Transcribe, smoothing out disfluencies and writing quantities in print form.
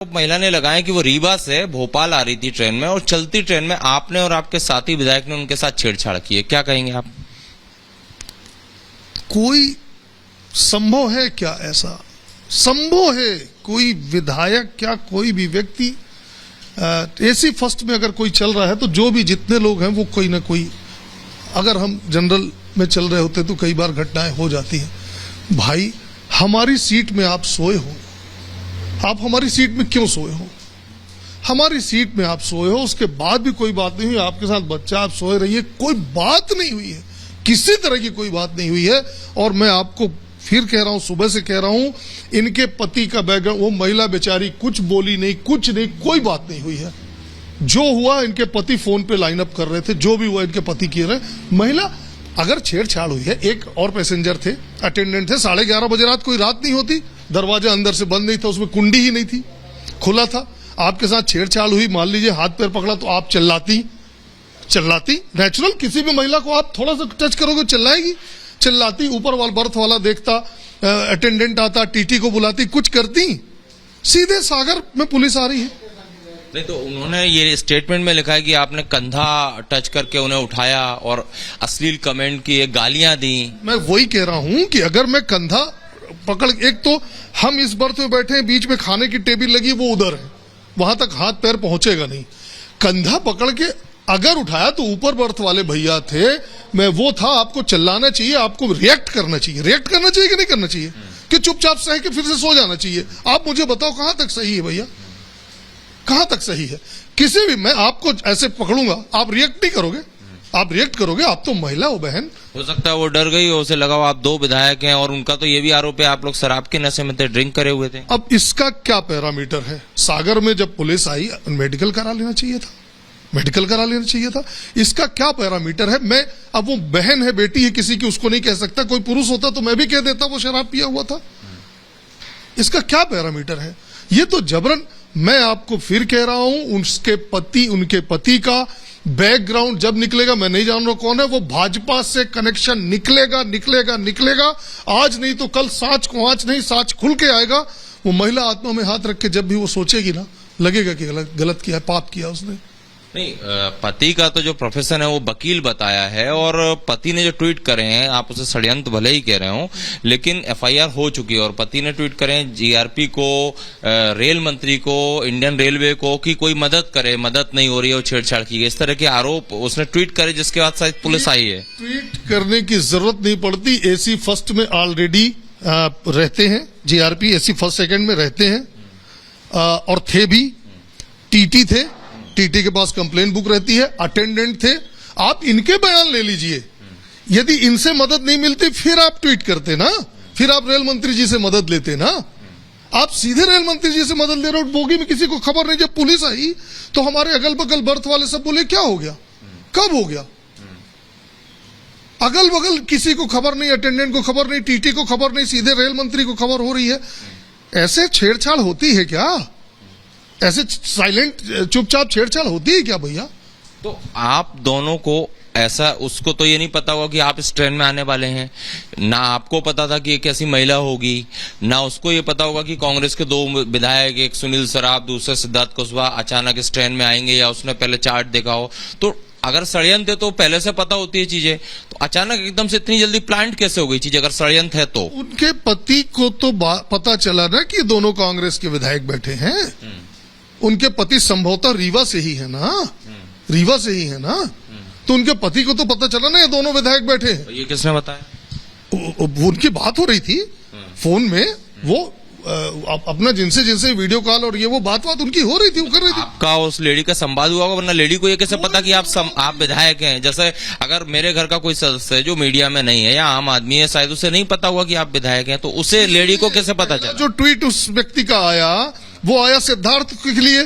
महिला ने लगाया कि वो रीवा से भोपाल आ रही थी ट्रेन में और चलती ट्रेन में आपने और आपके साथी विधायक ने उनके साथ छेड़छाड़ की है, क्या कहेंगे आप? कोई संभव है क्या? ऐसा संभव है? कोई विधायक क्या कोई भी व्यक्ति एसी फर्स्ट में अगर कोई चल रहा है तो जो भी जितने लोग हैं वो कोई ना कोई, अगर हम जनरल में चल रहे होते तो कई बार घटनाएं हो जाती हैं। भाई हमारी सीट में आप सोए हो, आप हमारी सीट में क्यों सोए हो? हमारी सीट में आप सोए हो, उसके बाद भी कोई बात नहीं हुई, आपके साथ बच्चा, आप सोए रहिए, कोई बात नहीं हुई है, किसी तरह की कोई बात नहीं हुई है। और मैं आपको फिर कह रहा हूं, सुबह से कह रहा हूं, इनके पति का बैकग्राउंड, वो महिला बेचारी कुछ बोली नहीं, कुछ नहीं, कोई बात नहीं हुई है। जो हुआ इनके पति फोन पे लाइन अप कर रहे थे, जो भी हुआ इनके पति किए रहे। महिला अगर छेड़छाड़ हुई है, एक और पैसेंजर थे, अटेंडेंट थे, 11:30 बजे रात, कोई रात नहीं होती, दरवाजा अंदर से बंद नहीं था, उसमें कुंडी ही नहीं थी, खुला था, आपके साथ छेड़छाड़ हुई, मान लीजिए हाथ पैर पकड़ा तो आप चिल्लाती, नेचुरल, किसी भी महिला को आप थोड़ा सा टच करोगे चिल्लाएगी, चिल्लाती, ऊपर वाला बर्थ वाला देखता, अटेंडेंट आता, टीटी को बुलाती, कुछ करती, सीधे सागर में पुलिस आ रही है। नहीं तो उन्होंने ये स्टेटमेंट में लिखा है कि आपने कंधा टच करके उन्हें उठाया और अश्लील कमेंट किए, गालियां दी। मैं वही कह रहा हूं कि अगर मैं कंधा पकड़, एक तो हम इस बर्थ में बैठे हैं, बीच में खाने की टेबल लगी, वो उधर है, वहां तक हाथ पैर पहुंचेगा नहीं, कंधा पकड़ के अगर उठाया तो ऊपर बर्थ वाले भैया थे, मैं वो था, आपको चिल्लाना चाहिए, आपको रिएक्ट करना चाहिए, कि नहीं करना चाहिए, कि चुपचाप सह के फिर से सो जाना चाहिए? आप मुझे बताओ कहां तक सही है भैया, कहां तक सही है? किसी भी, मैं आपको ऐसे पकड़ूंगा, आप रिएक्ट नहीं करोगे, आप रिएक्ट करोगे, आप तो महिला हो बहन। हो सकता है वो डर गई हो, उसे लगा आप दो विधायक हैं, और उनका तो ये भी आरोप है आप लोग शराब के नशे में थे, ड्रिंक करे हुए थे। अब इसका क्या पैरामीटर है? सागर में जब पुलिस आई, मेडिकल करा लेना चाहिए था, मेडिकल करा लेना चाहिए था। इसका क्या पैरामीटर है? मैं, अब वो बहन है, बेटी है किसी की, उसको नहीं कह सकता, कोई पुरुष होता तो मैं भी कह देता वो शराब पिया हुआ था। इसका क्या पैरामीटर है? ये तो जबरन, मैं आपको फिर कह रहा हूं, उनके पति का बैकग्राउंड जब निकलेगा, मैं नहीं जान रहा कौन है, वो भाजपा से कनेक्शन निकलेगा, आज नहीं तो कल, साच को आंच नहीं, साच खुल के आएगा। वो महिला आत्मा में हाथ रख के जब भी वो सोचेगी ना, लगेगा कि गलत किया, पाप किया उसने। नहीं, पति का तो जो प्रोफेशन है वो वकील बताया है, और पति ने जो ट्वीट करे हैं, आप उसे षड्यंत्र भले ही कह रहे हो, लेकिन एफआईआर हो चुकी है, और पति ने ट्वीट करे हैं जीआरपी को, रेल मंत्री को, इंडियन रेलवे को, कि कोई मदद करे, मदद नहीं हो रही है, वो छेड़छाड़ की गई, इस तरह के आरोप उसने ट्वीट करे, जिसके बाद शायद पुलिस आई है। ट्वीट करने की जरूरत नहीं पड़ती, एसी फर्स्ट में ऑलरेडी रहते हैं, जीआरपी एसी फर्स्ट सेकंड में रहते हैं, और थे भी, टीटी थे, टीटी के पास कंप्लेन बुक रहती है, अटेंडेंट थे। आप इनके बयान ले लीजिए, यदि इनसे मदद नहीं मिलती फिर आप ट्वीट करते ना, फिर आप रेल मंत्री जी से मदद लेते ना, आप सीधे रेल मंत्री जी से मदद ले रहे हो, बोगी में किसी को खबर नहीं। जब पुलिस आई तो हमारे अगल बगल बर्थ वाले सब बोले क्या हो गया, कब हो गया? अगल बगल किसी को खबर नहीं, अटेंडेंट को खबर नहीं, टीटी को खबर नहीं, सीधे रेल मंत्री को खबर हो रही है। ऐसे छेड़छाड़ होती है क्या? ऐसे साइलेंट चुपचाप छेड़छाड़ होती है क्या भैया? तो आप दोनों को ऐसा, उसको तो ये नहीं पता होगा कि आप इस ट्रेन में आने वाले हैं, ना आपको पता था कि एक ऐसी महिला होगी, ना उसको ये पता होगा कि कांग्रेस के दो विधायक, एक सुनील सराफ, दूसरे सिद्धार्थ कुशवाहा, अचानक इस ट्रेन में आएंगे, या उसने पहले चार्ट देखा हो। तो अगर षड्यंत्र है तो पहले से पता होती है चीजें, तो अचानक एकदम से इतनी जल्दी प्लांट कैसे हो गई चीज, अगर षड्यंत्र है तो? उनके पति को तो पता चला ना कि दोनों कांग्रेस के विधायक बैठे हैं। उनके पति संभवतः रीवा से ही है ना, रीवा से ही है ना, तो उनके पति को तो पता चला ना ये दोनों विधायक बैठे हैं। ये किसने बताया? उनकी बात हो रही थी फोन में, वो अपना जिनसे वीडियो कॉल और ये वो बात उनकी हो रही थी, वो कर रही थी। आपका उस लेडी का संवाद हुआ होगा, वरना लेडी को ये कैसे पता कि आप विधायक हैं? जैसे अगर मेरे घर का कोई सदस्य है जो मीडिया में नहीं है या आम आदमी है, शायद उसे नहीं पता हुआ कि आप विधायक हैं, तो उसे लेडी को कैसे पता चला? जो ट्वीट उस व्यक्ति का आया, वो आया सिद्धार्थ के लिए,